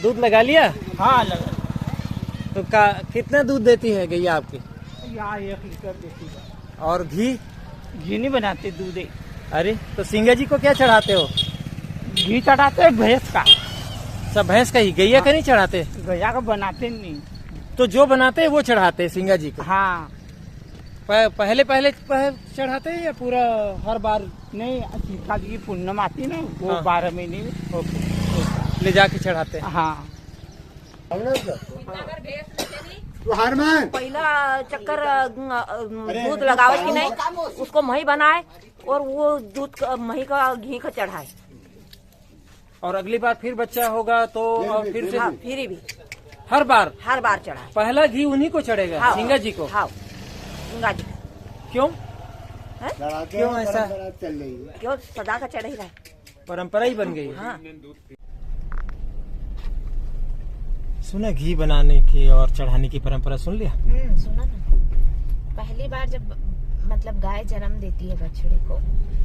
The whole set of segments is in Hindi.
दूध लगा लिया? हाँ लगा। तो कितना दूध देती है गैया आपकी? यहाँ 1 लीटर देती है। और घी? घी नहीं बनाते, दूध है। अरे तो सिंगा जी को क्या चढ़ाते हो? घी चढ़ाते हैं भैंस का। सब भैंस का ही, गैया का नहीं चढ़ाते? गैया का बनाते नहीं। तो जो बनाते हैं वो चढ़ाते हैं सिंगा जी को? हाँ पहले चढ़ाते हैं या पूरा हर बार? नहीं, सीता जी की पूर्णिमा आती ना, वो हाँ। 12 महीने में ले जाके चढ़ाते हैं। हाँ। पहिला चक्कर दूध लगावे कि नहीं, उसको मही बनाए और वो दूध मही का घी का चढ़ाए। और अगली बार फिर बच्चा होगा तो और फिर से? हाँ, फिर भी हर बार चढ़ाए। पहला घी उन्हीं को चढ़ेगा? हाँ, सिंगा जी को? हाँ, सिंगा जी। क्यों? क्यों ऐसा? क्यों? सदा का चढ़ ही रहा है, परंपरा ही बन गई। हाँ। सुना घी बनाने की और चढ़ाने की परंपरा सुन लिया? सुना ना। पहली बार जब मतलब गाय जन्म देती है बछड़े को,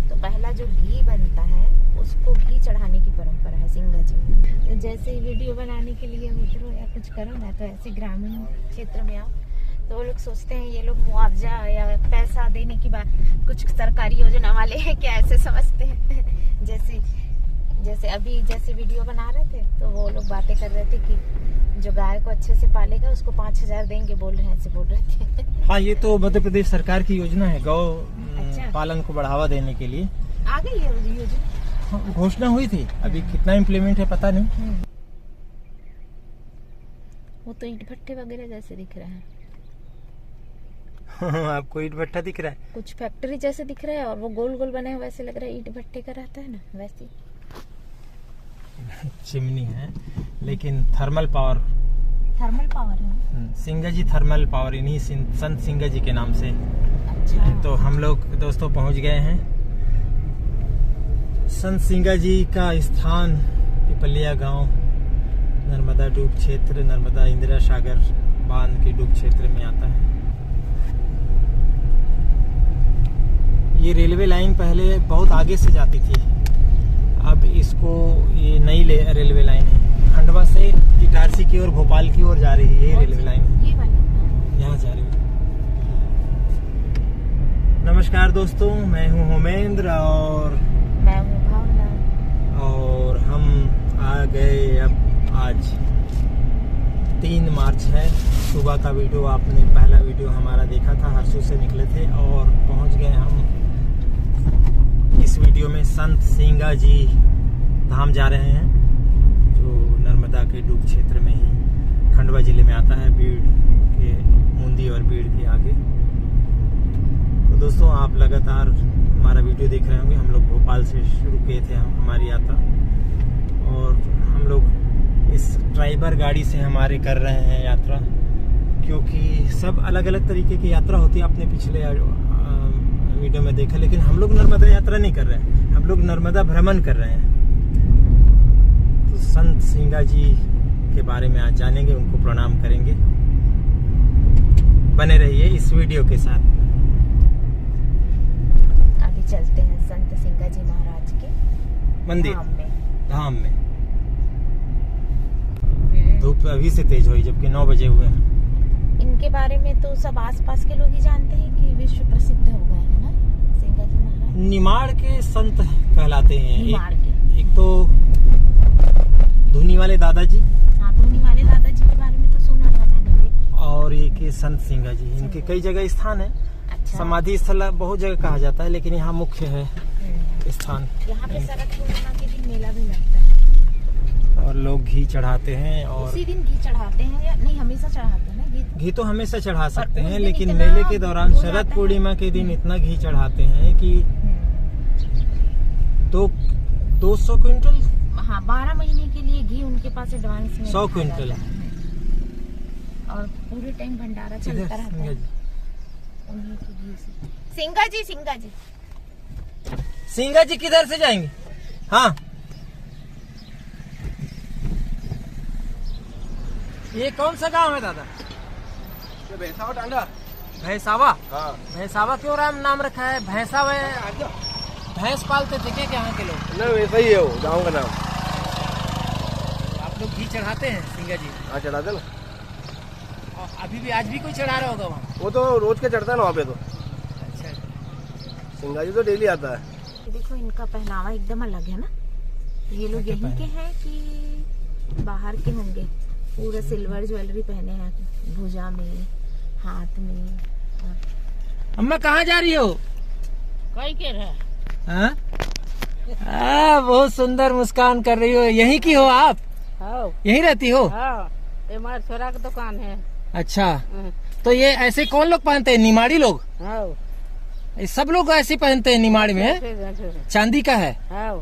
तो पहला जो घी बनता है उसको घी चढ़ाने की परंपरा है सिंगा जी में। तो जैसे वीडियो बनाने के लिए उतरो या कुछ करो ना, तो ऐसे ग्रामीण क्षेत्र में आओ तो वो लोग सोचते हैं ये लोग मुआवजा या पैसा देने की बात, कुछ सरकारी योजना वाले हैं क्या, ऐसे समझते हैं। जैसे अभी जैसे वीडियो बना रहे थे तो वो लोग बातें कर रहे थे कि जो गाय को अच्छे से पालेगा उसको 5,000 देंगे, बोल रहे हैं, ऐसे बोल रहे थे। हाँ, ये तो मध्य प्रदेश सरकार की योजना है, गौ अच्छा। पालन को बढ़ावा देने के लिए आ गई है योजना। घोषणा हुई थी। अभी कितना इम्प्लीमेंट है पता नहीं। वो तो ईंट भट्टे वगैरह जैसे दिख रहा है। आपको ईंट भट्टा दिख रहा है? कुछ फैक्ट्री जैसे दिख रहा है और वो गोल गोल बने हुए वैसे लग रहा है ईंट भट्टे का रहता है ना, वैसे। चिमनी है लेकिन थर्मल पावर है। सिंगा जी थर्मल पावर इन्हीं संत सिंगा जी के नाम से। अच्छा। तो हम लोग दोस्तों पहुंच गए हैं संत सिंगा जी का स्थान पिपलिया गांव, नर्मदा डूब क्षेत्र, नर्मदा इंदिरा सागर बांध के डूब क्षेत्र में आता है। ये रेलवे लाइन पहले बहुत आगे से जाती थी, अब इसको ये नई रेलवे लाइन है, खंडवा से इटारसी की ओर, भोपाल की ओर जा रही है ये रेलवे लाइन, ये वाली यहाँ जा रही है। नमस्कार दोस्तों, मैं हूँ होमेंद्र और मैं हूँ भावना। और हम आ गए अब आज 3 मार्च है। सुबह का वीडियो आपने, पहला वीडियो हमारा देखा था, हरसू से निकले थे और पहुँच गए हम इस वीडियो में संत सिंगा जी धाम जा रहे हैं, जो नर्मदा के डूब क्षेत्र में ही खंडवा जिले में आता है, बीड़ के मुंदी और बीड़ के आगे। तो दोस्तों आप लगातार हमारा वीडियो देख रहे होंगे। हम लोग भोपाल से शुरू किए थे हमारी यात्रा और हम लोग इस ड्राइवर गाड़ी से हमारे कर रहे हैं यात्रा, क्योंकि सब अलग अलग तरीके की यात्रा होती है। आपने पिछले वीडियो में देखा, लेकिन हम लोग नर्मदा यात्रा नहीं कर रहे हैं, हम लोग नर्मदा भ्रमण कर रहे हैं। तो संत सिंगा जी के बारे में आज जानेंगे, उनको प्रणाम करेंगे। बने रहिए इस वीडियो के साथ। अभी चलते हैं संत सिंगा जी महाराज के मंदिर धाम में। में। धूप अभी से तेज हुई, जबकि 9 बजे हुए हैं। इनके बारे में तो सब आसपास के लोग ही जानते हैं कि विश्व प्रसिद्ध हो गए हैं ना सिंगा जी महाराज। निमाड़ के संत कहलाते हैं। निमाड़ के। एक तो धुनी वाले दादाजी। हाँ, धुनी वाले दादाजी के बारे में तो सुना था मैंने भी। और एक संत सिंगा जी, इनके कई जगह स्थान है। अच्छा। समाधि स्थल बहुत जगह कहा जाता है, लेकिन यहाँ मुख्य है स्थान। यहाँ पे शरद पूर्णिमा के दिन मेला भी लगता है और लोग घी चढ़ाते हैं। और उसी दिन घी चढ़ाते हैं या नहीं? हमेशा चढ़ाते हैं ना घी तो हमेशा चढ़ा सकते हैं, लेकिन इतना मेले के दौरान हो शरद जाता है। पूर्णिमा के दिन इतना घी चढ़ाते हैं कि 200 क्विंटल। हाँ, 12 महीने के लिए घी उनके पास एडवांस में 100 रखा क्विंटल। जाता है। और पूरे टाइम भंडारा चलता रहता है उन्हीं के घी से। सिंगा जी, सिंगा जी, सिंगा जी किधर से जाएंगे? हाँ, ये कौन सा गांव है दादा? भैंसावा टांगा। भैंसावा? हाँ। भैंसावा क्यों नाम रखा है? भैंसा भैंस पालते थे क्या यहाँ के लोग? नहीं, वैसा ही है वो गाँव का नाम। आप लोग घी चढ़ाते हैं सिंगा जी? हाँ चढ़ाते ना। और अभी भी आज भी कोई चढ़ा रहा होगा वहाँ? वो तो रोज के चढ़ता है ना वहाँ पे तो। अच्छा। सिंगा जी तो डेली आता है। देखो इनका पहनावा एकदम अलग है ना। ये लोग यहीं के हैं कि बाहर के होंगे? पूरा सिल्वर ज्वेलरी पहने हैं, भुजा में, हाथ में। अम्मा कहाँ जा रही हो? कहीं के रहे? हाँ? बहुत सुंदर मुस्कान कर रही हो। यहीं की हो आप? हाँ यहीं रहती हो? हाँ, ये हमारे छोरा की दुकान है। अच्छा, तो ये ऐसे कौन लोग पहनते हैं? निमाड़ी लोग? हाँ ये सब लोग ऐसे पहनते हैं निमाड़ी में? चांदी का है? हाँ।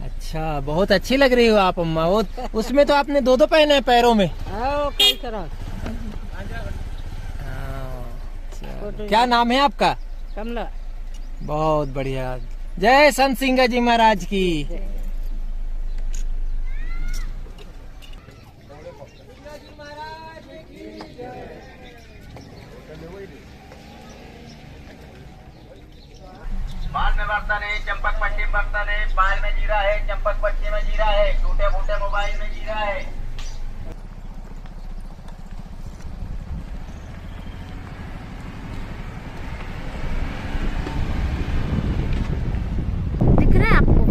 अच्छा, बहुत अच्छी लग रही हो आप अम्मा। वो उसमें तो आपने दो पहने हैं पैरों में। हाँ कई तरह। क्या नाम है आपका? कमला। बहुत बढ़िया। जय संत सिंगा जी महाराज की। बाल में बर्तन है, चंपक पट्टी बर्तन है, बाल में जीरा है, चंपक पट्टी में जीरा है, टूटे फूटे मोबाइल में जीरा है। दिख रहा है आपको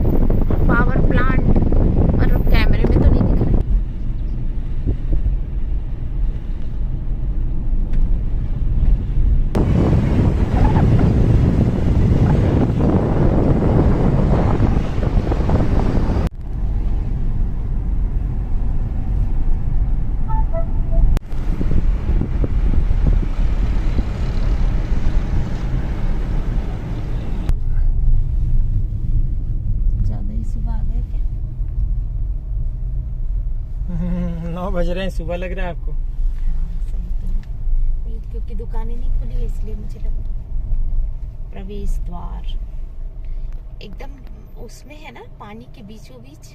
पावर प्लांट? और कैमरे में तो नहीं दिख रहा है। ज्यादा ही सुबह आ गए क्या? 9 बज रहे हैं, सुबह लग रहा है आपको? सही तो है। क्योंकि दुकानें नहीं खुली है इसलिए मुझे लगा। प्रवेश द्वार एकदम उसमें है ना, पानी के बीचों बीच।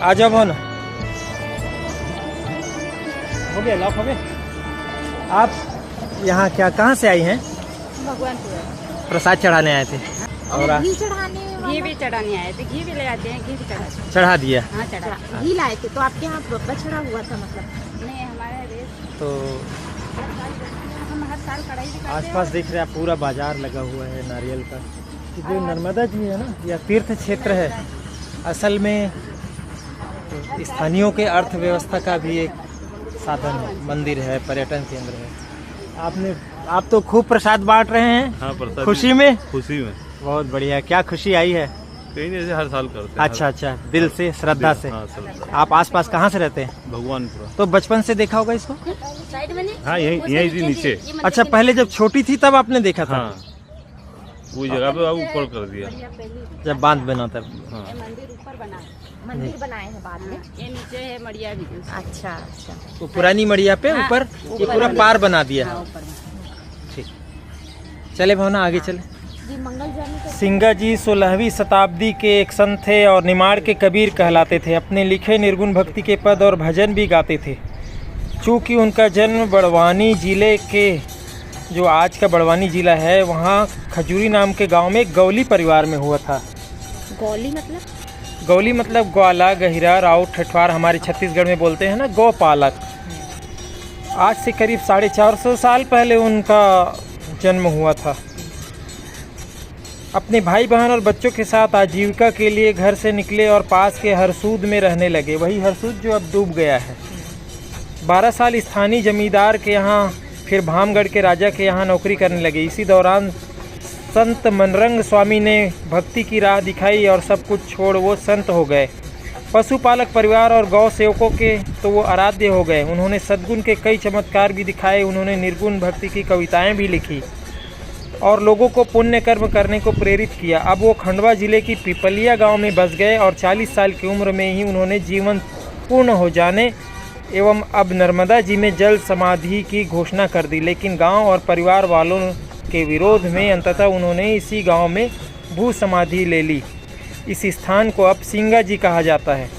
आ जाओ भावना। हो गया, लॉक हो गया। आप यहाँ क्या कहाँ से आई हैं? भगवानपुर। प्रसाद चढ़ाने आए थे और घी चढ़ाने घी भी चढ़ाने आए थे, घी भी ले आते हैं, घी भी चढ़ा। चढ़ा दिया? हाँ चढ़ा। घी लाए थे तो आपके यहाँ बछड़ा हुआ था मतलब? नहीं हमारे देश तो हम हर साल कढ़ाई भी करते आसपास देख रहे हैं आप, पूरा बाजार लगा हुआ है नारियल का। जो नर्मदा जी है ना, यह तीर्थ क्षेत्र है। असल में स्थानीयों के अर्थव्यवस्था का भी एक साधन है, मंदिर है, पर्यटन केंद्र है। आप तो खूब प्रसाद बांट रहे हैं। हाँ, प्रसाद खुशी में? खुशी में। बहुत बढ़िया। क्या खुशी आई है? कहीं नहीं, ऐसे हर साल करते हैं। अच्छा अच्छा, दिल से, श्रद्धा से। हाँ, श्रद्धा। आप आसपास कहाँ से रहते हैं? भगवानपुर। तो बचपन से देखा होगा इसको? हाँ, यही थी नीचे। अच्छा, पहले जब छोटी थी तब आपने देखा था? हाँ, वो जगह पे ऊपर कर दिया जब बांध बना तब। हाँ। मंदिर ऊपर बना है, मंदिर बनाए हैं बाद में। ये नीचे है मड़िया भी। अच्छा अच्छा। तो पुरानी मड़िया पे ऊपर ये पूरा पार बना दिया। ठीक, चले भावना आगे चले। जी मंगल जाने सिंगा जी 16वीं शताब्दी के एक संत थे और निमाड़ के कबीर कहलाते थे। अपने लिखे निर्गुण भक्ति के पद और भजन भी गाते थे। चूँकि उनका जन्म बड़वानी जिले के जो आज का बड़वानी ज़िला है, वहाँ खजूरी नाम के गांव में गौली परिवार में हुआ था। गौली मतलब? गौली मतलब ग्वाला, गहिरा, राउत, ठठवार, हमारे छत्तीसगढ़ में बोलते हैं ना, गौपालक। आज से करीब 450 साल पहले उनका जन्म हुआ था। अपने भाई बहन और बच्चों के साथ आजीविका के लिए घर से निकले और पास के हरसूद में रहने लगे। वही हरसूद जो अब डूब गया है। 12 साल स्थानीय जमींदार के यहाँ, फिर भामगढ़ के राजा के यहाँ नौकरी करने लगे। इसी दौरान संत मनरंग स्वामी ने भक्ति की राह दिखाई और सब कुछ छोड़ वो संत हो गए। पशुपालक परिवार और गौ सेवकों के तो वो आराध्य हो गए। उन्होंने सद्गुण के कई चमत्कार भी दिखाए। उन्होंने निर्गुण भक्ति की कविताएं भी लिखी और लोगों को पुण्य कर्म करने को प्रेरित किया। अब वो खंडवा जिले की पिपलिया गांव में बस गए और 40 साल की उम्र में ही उन्होंने जीवन पूर्ण हो जाने एवं अब नर्मदा जी में जल समाधि की घोषणा कर दी। लेकिन गांव और परिवार वालों के विरोध में अंततः उन्होंने इसी गांव में भू समाधि ले ली। इस स्थान को अब सिंगा जी कहा जाता है।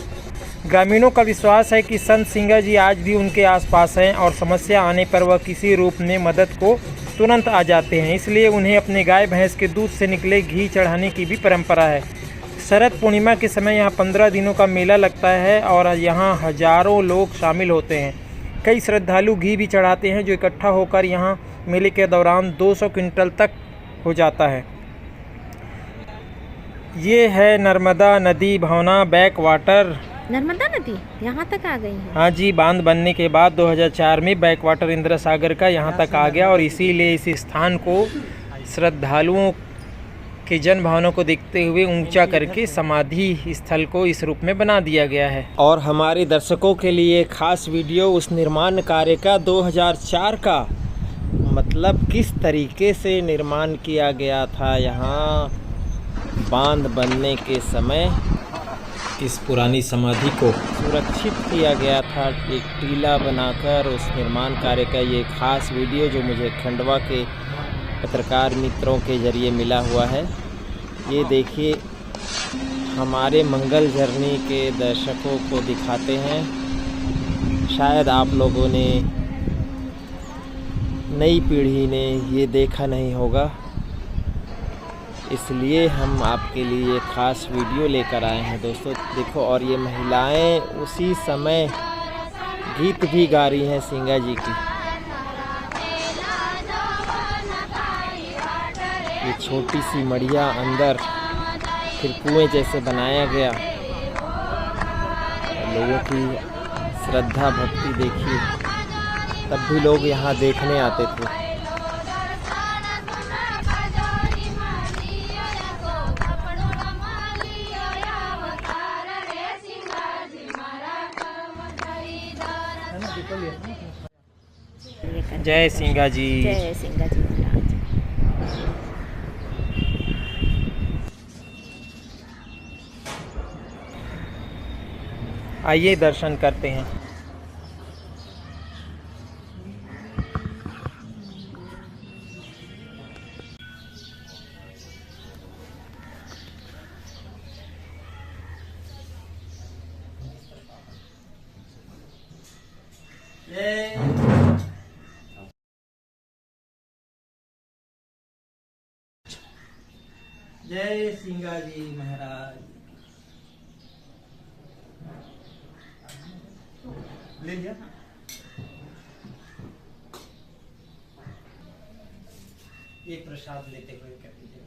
ग्रामीणों का विश्वास है कि संत सिंगा जी आज भी उनके आसपास हैं और समस्या आने पर वह किसी रूप में मदद को तुरंत आ जाते हैं। इसलिए उन्हें अपने गाय भैंस के दूध से निकले घी चढ़ाने की भी परंपरा है। शरद पूर्णिमा के समय यहाँ 15 दिनों का मेला लगता है और यहाँ हजारों लोग शामिल होते हैं। कई श्रद्धालु घी भी चढ़ाते हैं जो इकट्ठा होकर यहाँ मेले के दौरान 200 क्विंटल तक हो जाता है। ये है नर्मदा नदी भवना बैक वाटर। नर्मदा नदी यहाँ तक आ गई है? हाँ जी, बांध बनने के बाद 2004 में बैक वाटर इंदिरा सागर का यहाँ तक आ गया और इसीलिए इस स्थान को श्रद्धालुओं के जन भावना को देखते हुए ऊंचा करके समाधि स्थल को इस रूप में बना दिया गया है। और हमारे दर्शकों के लिए खास वीडियो उस निर्माण कार्य का 2004 का, मतलब किस तरीके से निर्माण किया गया था यहाँ बांध बनने के समय। इस पुरानी समाधि को सुरक्षित किया गया था एक टीला बनाकर। उस निर्माण कार्य का ये खास वीडियो जो मुझे खंडवा के पत्रकार मित्रों के ज़रिए मिला हुआ है। ये देखिए, हमारे मंगल जर्नी के दर्शकों को दिखाते हैं। शायद आप लोगों ने, नई पीढ़ी ने ये देखा नहीं होगा, इसलिए हम आपके लिए खास वीडियो लेकर आए हैं दोस्तों। देखो, और ये महिलाएं उसी समय गीत भी गा रही हैं सिंगा जी की। ये छोटी सी मड़िया अंदर फिर कुएं जैसे बनाया गया। लोगों की श्रद्धा भक्ति देखिए, तब भी लोग यहाँ देखने आते थे। जय सिंगा जी। जय सिंगा जी महाराज। आइए दर्शन करते हैं। जय सिंगा जी महाराज। ले लिया। ये प्रसाद लेते हुए कर दीजिए।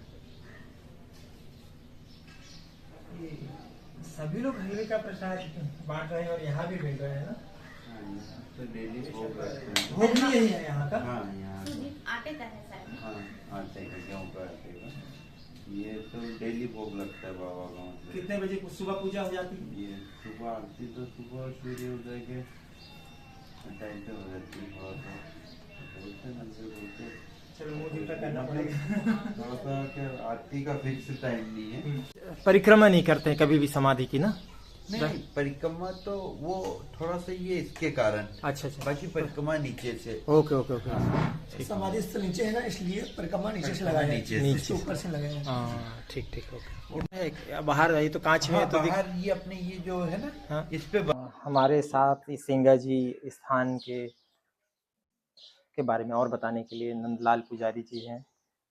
सभी लोग हलवे का प्रसाद बांट रहे हैं और यहाँ भी मिल रहे हैं ना। तो डेली भोग भी यही है यहाँ का। हाँ, यहाँ आटे का है शायद। हाँ, आटे का, गेहूं का आटे का। ये तो डेली भोग लगता है बाबा गाँव से। कितने बजे सुबह पूजा हो जाती है? ये सुबह आरती तो सुबह सूर्य उदय के टाइम पे हो जाती है। थोड़ा सा बोलते मंदिर बोलते, चलो मुझे उल्टा करना पड़ेगा। थोड़ा सा क्या आरती का फिक्स टाइम नहीं है। परिक्रमा नहीं करते हैं कभी भी समाधि की ना? नहीं, परिक्रमा तो वो थोड़ा सा ये इसके कारण। अच्छा अच्छा, बाकी परिक्रमा नीचे से। Okay okay okay. समाधि स्थल नीचे है ना, इसलिए परिक्रमा नीचे से लगाया है, नीचे इसके ऊपर से लगाया है। हाँ ठीक ठीक, ओके। बाहर रही तो कांच में हाँ, तो बाहर ये अपने ये जो है ना, हाँ। इस पे हमारे साथ इस सिंगा जी स्थान के बारे में और बताने के लिए नंदलाल पुजारी जी हैं।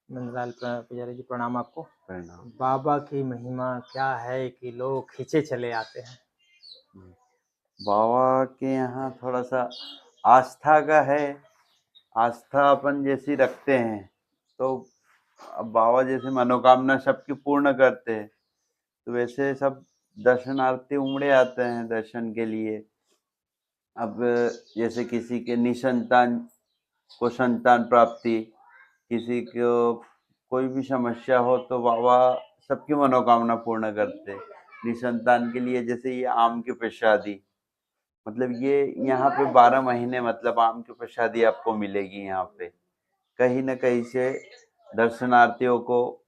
नंदलाल पुजारी जी प्रणाम आपको। प्रणाम। बाबा की महिमा क्या है कि लोग खींचे चले आते हैं? बाबा के यहाँ थोड़ा सा आस्था का है, आस्था अपन जैसी रखते हैं तो अब बाबा जैसे मनोकामना सबकी पूर्ण करते हैं, तो वैसे सब दर्शनार्थी उमड़े आते हैं दर्शन के लिए। अब जैसे किसी के निसंतान को संतान प्राप्ति, किसी को कोई भी समस्या हो तो बाबा सबकी मनोकामना पूर्ण करते हैं। निसंतान के लिए जैसे ये आम की प्रसादी, मतलब ये यहाँ पे 12 महीने मतलब आम की प्रसादी आपको मिलेगी यहाँ पे। कहीं न कहीं से दर्शनार्थियों को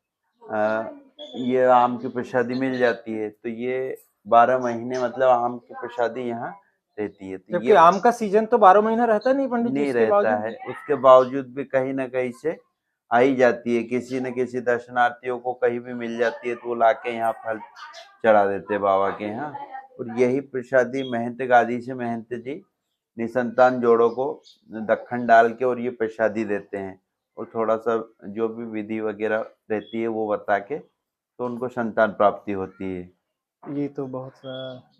ये आम की प्रसादी मिल जाती है, तो ये 12 महीने मतलब आम की प्रसादी यहाँ रहती है। तो जबकि आम का सीजन तो 12 महीना रहता नहीं पंडित जी, नहीं इसके रहता बावजूद है, उसके बावजूद भी कहीं न कहीं से आ ही जाती है। किसी न किसी दर्शनार्थियों को कहीं भी मिल जाती है तो वो लाके यहाँ फल चढ़ा देते हैं बाबा के यहाँ। और यही प्रसादी महंत गादी से महंत जी निसंतान जोड़ों को दक्खन डाल के और ये प्रसादी देते हैं, और थोड़ा सा जो भी विधि वगैरह रहती है वो बता के तो उनको संतान प्राप्ति होती है। ये तो बहुत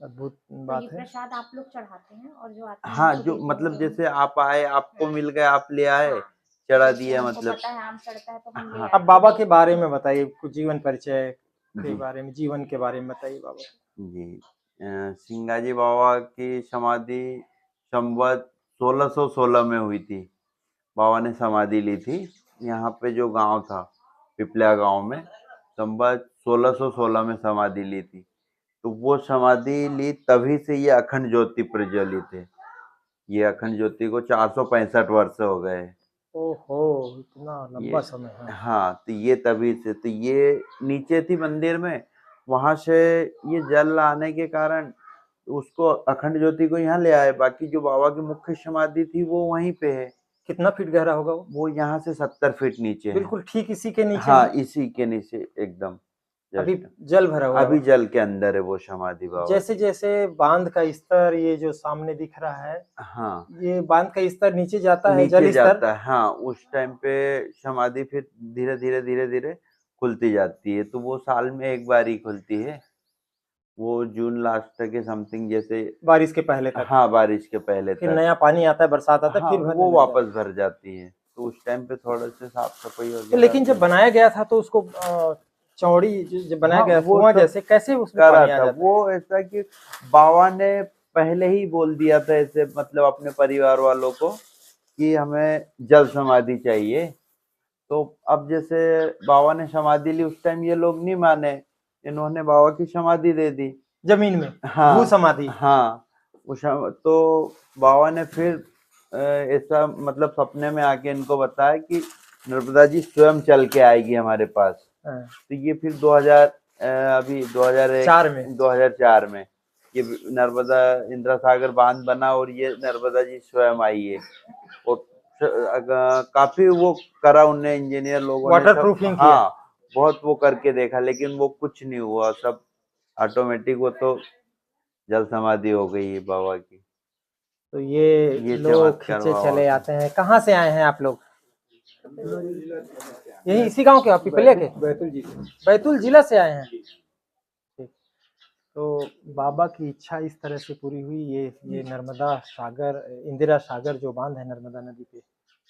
अद्भुत बात है। प्रसाद आप लोग चढ़ाते हैं और जो आते हैं हाँ, उनको जो देते मतलब हैं। जैसे आप आए, आपको मिल गए, आप ले आए, चढ़ा दिया, हमको मतलब पता है आम चढ़ता है तो हम ले हाँ। अब बाबा के बारे में बताइए, कुछ जीवन परिचय के बारे में, जीवन के बारे में बताइए बाबा। जी, सिंगाजी बाबा की समाधि संवत 1616 में हुई थी। बाबा ने समाधि ली थी यहाँ पे जो गांव था पिपलिया गांव में, संवत 1616 में समाधि ली थी। तो वो समाधि ली तभी से ये अखंड ज्योति प्रज्वलित है। ये अखंड ज्योति को 465 वर्ष हो गए। ओहो, इतना लंबा समय है। हाँ, तो ये तभी से, तो ये नीचे थी मंदिर में, वहां से ये जल आने के कारण उसको अखंड ज्योति को यहाँ ले आए। बाकी जो बाबा की मुख्य समाधि थी वो वहीं पे है। कितना फीट गहरा होगा वो यहाँ से 70 फीट नीचे है। बिल्कुल ठीक इसी के नीचे। हाँ, इसी के नीचे एकदम। अभी जल भरा हुआ, अभी जल के अंदर है वो समाधि बाबा। जैसे जैसे बांध का स्तर ये जो सामने दिख रहा है, हाँ, ये बांध का स्तर नीचे जाता है, नीचे जल स्तर जाता है। हाँ, उस टाइम पे समाधि फिर धीरे धीरे धीरे धीरे खुलती जाती है। तो वो साल में एक बार ही खुलती है, वो जून लास्ट के समथिंग, जैसे बारिश के पहले तक। हाँ, बारिश के पहले फिर तक नया पानी आता है, बरसात आता है, हाँ, फिर भरने वो लग जाता वापस भर जाती है। तो उस टाइम पे थोड़ा सा साफ सफाई है। वगैरह। लेकिन जब बनाया गया था तो उसको चौड़ी जब बनाया हाँ, गया वो कुआं तो जैसे, कैसे उसमें करा पानी आ था जाता है? वो ऐसा कि बाबा ने पहले ही बोल दिया था ऐसे, मतलब अपने परिवार वालों को कि हमें जल समाधि चाहिए। तो अब जैसे बाबा ने समाधि ली, उस टाइम ये लोग नहीं माने, इन्होंने बाबा की समाधि दे दी जमीन में। हाँ, भू समाधि। हाँ, तो बाबा ने फिर ऐसा मतलब सपने में आके इनको बताया कि नर्मदा जी स्वयं चल के आएगी हमारे पास। तो ये फिर 2004 में ये नर्मदा इंदिरा सागर बांध बना और ये नर्मदा जी स्वयं आई है। और काफी वो करा उनने, इंजीनियर लोगों ने वाटर प्रूफिंग किया। हाँ, बहुत वो करके देखा, लेकिन वो कुछ नहीं हुआ, सब ऑटोमेटिक वो तो जल समाधि हो गई है बाबा की। तो ये लोग खींचे चले आते हैं। कहाँ से आए हैं आप लोग? यही इसी गांव के, आप पिपलिया के? बैतूल जिला से आए हैं। ठीक। तो बाबा की इच्छा इस तरह से पूरी हुई। ये नर्मदा सागर, इंदिरा सागर जो बांध है नर्मदा नदी पे,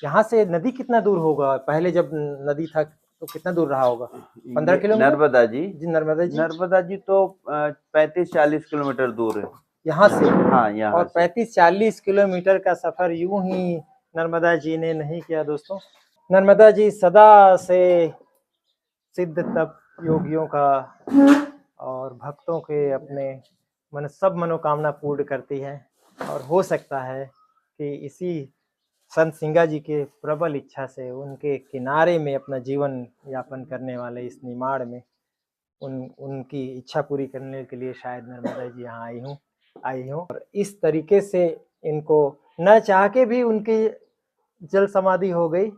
यहाँ से नदी कितना दूर होगा? पहले जब नदी था तो कितना दूर रहा होगा? 15 किलोमीटर। नर्मदा जी नर्मदा जी तो 35-40 किलोमीटर दूर है यहाँ से। हाँ, यहाँ और 35-40 किलोमीटर का सफर यूं ही नर्मदा जी ने नहीं किया दोस्तों। नर्मदा जी सदा से सिद्ध तप योगियों का और भक्तों के अपने सब मनोकामना पूर्ण करती है। और हो सकता है कि इसी संत सिंगा जी के प्रबल इच्छा से उनके किनारे में अपना जीवन यापन करने वाले इस निमाड़ में उनकी इच्छा पूरी करने के लिए शायद नर्मदा जी यहाँ आई हूँ। और इस तरीके से इनको न चाह के भी उनकी जल समाधि हो गई,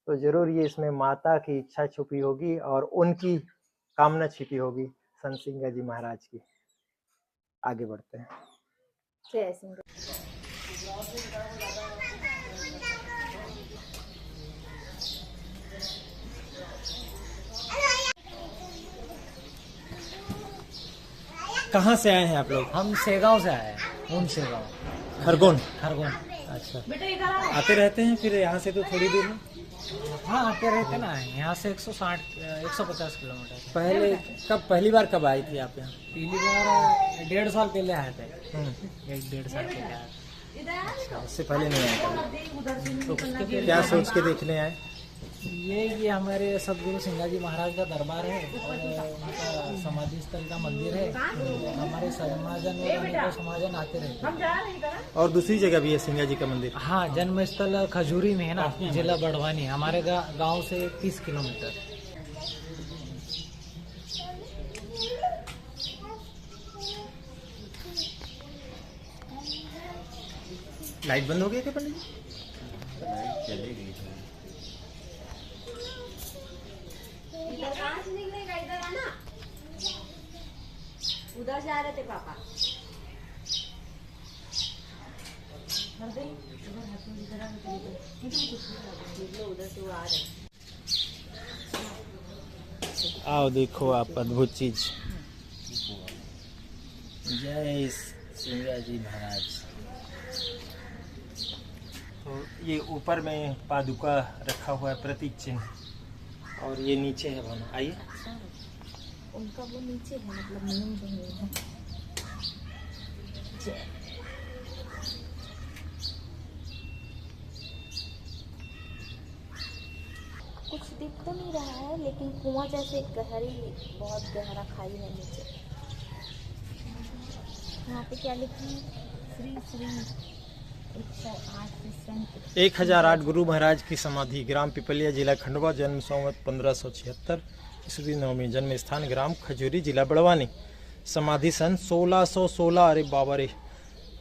तो जरूर ये इसमें माता की इच्छा छुपी होगी और उनकी कामना छिपी होगी संत सिंगा जी महाराज की। आगे बढ़ते हैं। जय सिंह। कहाँ से आए हैं आप लोग? हम सेगांव से आए हैं, उन सेगांव खरगोन। खरगोन। अच्छा, आते रहते हैं फिर यहाँ से तो थोड़ी दूर है? हाँ आते रहते ना, यहाँ से 150 किलोमीटर। पहले पहली बार कब आई थी आप यहाँ? पहली बार 1.5 साल पहले आए थे। 1.5 साल पहले आए। अच्छा, उससे पहले नहीं आए कभी? तो उसके पहले क्या सोच के देखने आए? ये हमारे सदगुरु सिंगाजी महाराज का दरबार है और उनका समाधि स्थल का मंदिर है। हमारे समाजन और अनेकों समाजन आते रहते हैं। और दूसरी जगह भी है सिंगा जी का मंदिर? हाँ, जन्म स्थल खजूरी में है ना, जिला बड़वानी, हमारे गांव से 30 किलोमीटर। लाइट बंद हो गई क्या पंडित जी? चली गई। इधर आना, उधर जा रहे थे पापा। उधर से वो आ रहे। आओ देखो आप अद्भुत चीज। जय सिंगा जी महाराज। तो ये ऊपर में पादुका रखा हुआ है, प्रतीक चिन्ह, और ये नीचे है भवन। आइए। उनका वो नीचे है, मतलब मेन जो है। कुछ दिख तो नहीं रहा है, लेकिन कुआं जैसे गहरी, बहुत गहरा खाई है नीचे। यहाँ पे क्या लिखा है? श्री श्री 1008 गुरु महाराज की समाधि, ग्राम पिपलिया, जिला खंडवा, जन्म संवत 1576 ईस्वी नवमी, जन्म स्थान ग्राम खजूरी, जिला बड़वानी, समाधि सन 1616। अरे बाबा रे,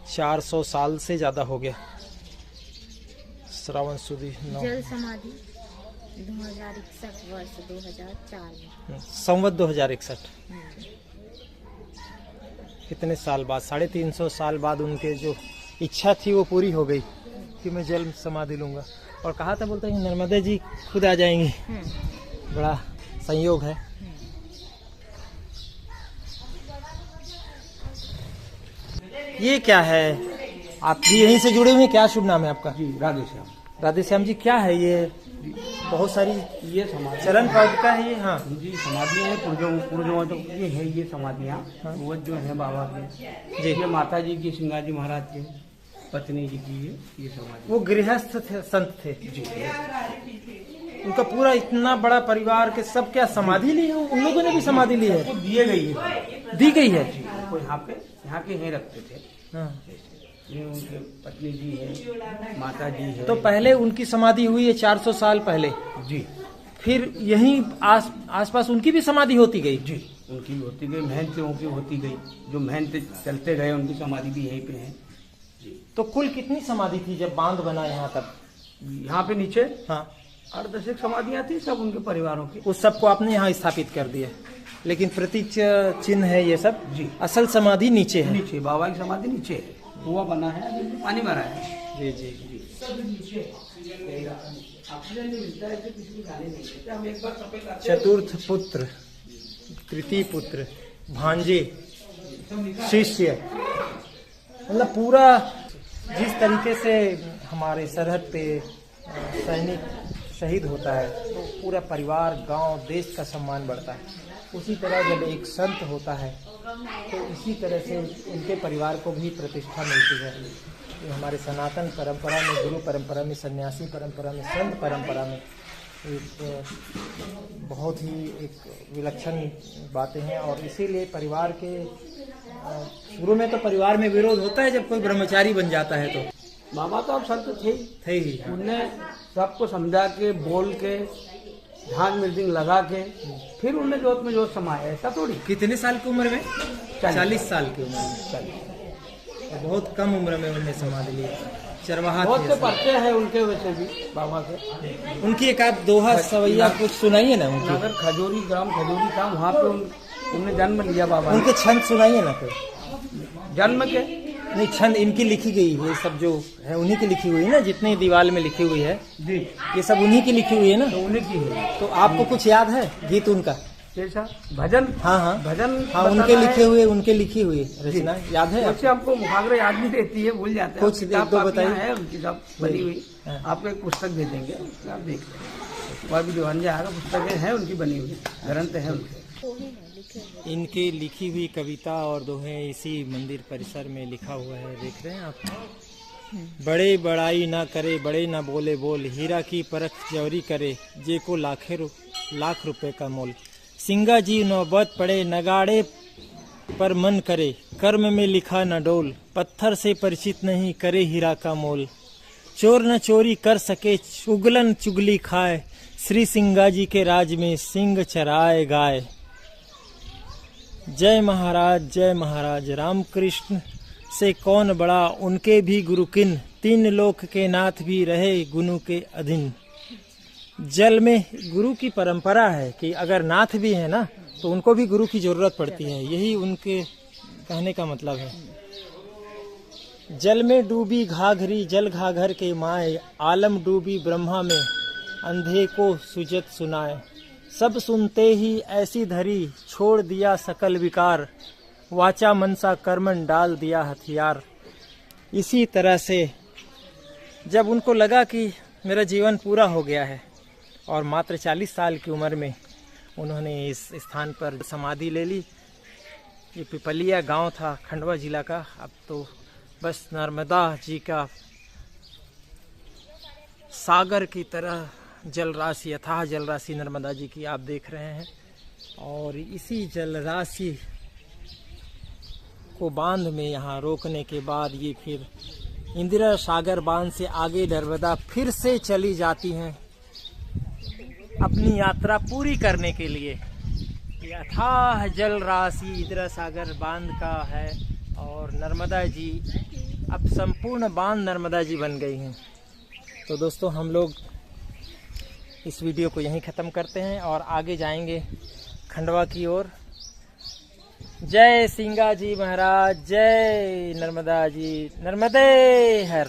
400 साल से ज़्यादा हो गया। श्रावण सुदी जल समाधि 2061 वर्ष 2004 में, संवत 2061। कितने साल बाद, 350 साल बाद उनके जो इच्छा थी वो पूरी हो गई कि मैं जल समाधि लूंगा। और कहा था, बोलते हैं नर्मदा जी खुद आ जाएंगी। बड़ा संयोग है। ये क्या है? आप भी यहीं से जुड़े हुए हैं क्या? शुभ नाम है आपका? जी, राधेश्याम। राधेश्याम जी, क्या है ये? बहुत सारी ये समाधि चरण पादुका है ये। हाँ जी, समाधियाँ हैं पुरजों तो ये है, ये समाधियाँ वो जो है बाबा की जी। ये माता जी की, सिंगाजी महाराज की पत्नी जी की ये समाधि। वो गृहस्थ थे, संत थे जी। उनका पूरा इतना बड़ा परिवार के सब क्या समाधि ली है? उन लोगों ने भी समाधि ली है? दिए गई है, दी गई है। वो यहाँ के हैं रखते थे। हाँ। ये उनकी पत्नी जी है, माता जी है। तो पहले उनकी समाधि हुई है 400 साल पहले जी। फिर यहीं आसपास उनकी भी समाधि होती गई? जी, उनकी भी होती गई, मेहनत उनकी होती गई, जो मेहनत चलते गए उनकी समाधि भी यहीं पे है जी। तो कुल कितनी समाधि थी जब बांध बना यहाँ तक? यहाँ पे नीचे हाँ 8-10 समाधियाँ थी, सब उनके परिवारों की। उस सबको आपने यहाँ स्थापित कर दिया, लेकिन प्रतीक चिन्ह है ये सब जी। असल समाधि नीचे है? नीचे बाबा की समाधि नीचे है, कुआं बना है, पानी भरा है। जी जी जी। सब नीचे हम एक बार चतुर्थ पुत्र, तृतीय पुत्र, भांजे, शिष्य, मतलब पूरा जिस तरीके से हमारे सरहद पे सैनिक शहीद होता है तो पूरा परिवार, गांव, देश का सम्मान बढ़ता है। उसी तरह जब एक संत होता है तो इसी तरह से उनके परिवार को भी प्रतिष्ठा मिलती है। ये हमारे सनातन परंपरा में, गुरु परंपरा में, सन्यासी परंपरा में, संत परंपरा में एक बहुत ही एक विलक्षण बातें हैं। और इसीलिए परिवार के शुरू में तो परिवार में विरोध होता है जब कोई ब्रह्मचारी बन जाता है। तो बाबा तो अब संत थे ही, हाँ। उनने सबको समझा के, बोल के, ध्यान मृदंग लगा के फिर उनने जोत में जोत समाया। ऐसा थोड़ी। कितने साल की उम्र में? 40 साल की उम्र में। 40। बहुत कम उम्र में उन्होंने समाधि ली। चरवाहा बहुत से थे। पर्चे हैं उनके वैसे भी बाबा के। उनकी एक आध दोहा सवैया कुछ सुनाइए ना उनकी। नगर खजूरी, ग्राम खजूरी था, वहाँ पे उन्होंने जन्म लिया बाबा। उनके छंद सुनाइए ना कोई। जन्म के नहीं, छंद इनकी लिखी गई है, सब जो है उन्हीं की लिखी हुई है ना, जितनी दीवार में लिखी हुई है जी, ये सब उन्हीं की लिखी हुई है ना। तो उन्हीं की है। तो आपको कुछ याद है गीत उनका? जैसा भजन, हाँ भजन उनके लिखी हुई रचना याद है? कुछ हमको मुहावरे याद नहीं रहती है, भूल जाते हैं। कुछ एक दो बताइए। है उनकी सब बनी हुई, आपको एक पुस्तक दे देंगे, आप देख लें। वह भी दीवान जाएगा, पुस्तकें हैं उनकी बनी हुई, ग्रंथ है उनके। इनकी लिखी हुई कविता और दोहे इसी मंदिर परिसर में लिखा हुआ है, देख रहे हैं आप। बड़े बड़ाई ना करे, बड़े ना बोले बोल, हीरा की परख जौरी करे, जे को लाख रुपए का मोल। सिंगा जी नौबत पड़े, नगाड़े पर मन करे, कर्म में लिखा न डोल, पत्थर से परिचित नहीं करे हीरा का मोल। चोर न चोरी कर सके, चुगलन चुगली खाए, श्री सिंगा जी के राज में सिंह चराए गाय। जय महाराज रामकृष्ण से कौन बड़ा, उनके भी गुरु किन, तीन लोक के नाथ भी रहे गुरु के अधीन। जल में गुरु की परंपरा है कि अगर नाथ भी है ना तो उनको भी गुरु की जरूरत पड़ती है, यही उनके कहने का मतलब है। जल में डूबी घाघरी, जल घाघर के माए, आलम डूबी ब्रह्मा में, अंधे को सुजत सुनाए। सब सुनते ही ऐसी धरी, छोड़ दिया सकल विकार, वाचा मनसा कर्मन डाल दिया हथियार। इसी तरह से जब उनको लगा कि मेरा जीवन पूरा हो गया है और मात्र 40 साल की उम्र में उन्होंने इस स्थान पर समाधि ले ली। ये पिपलिया गांव था खंडवा जिला का, अब तो बस नर्मदा जी का सागर की तरह जल राशि, अथाह जल राशि नर्मदा जी की आप देख रहे हैं। और इसी जल राशि को बांध में यहाँ रोकने के बाद ये फिर इंदिरा सागर बांध से आगे नर्मदा फिर से चली जाती हैं अपनी यात्रा पूरी करने के लिए। ये अथाह जल राशि इंदिरा सागर बांध का है और नर्मदा जी अब संपूर्ण बांध नर्मदा जी बन गई हैं। तो दोस्तों हम लोग इस वीडियो को यहीं ख़त्म करते हैं और आगे जाएंगे खंडवा की ओर। जय सिंगा जी महाराज, जय नर्मदा जी, नर्मदे हर।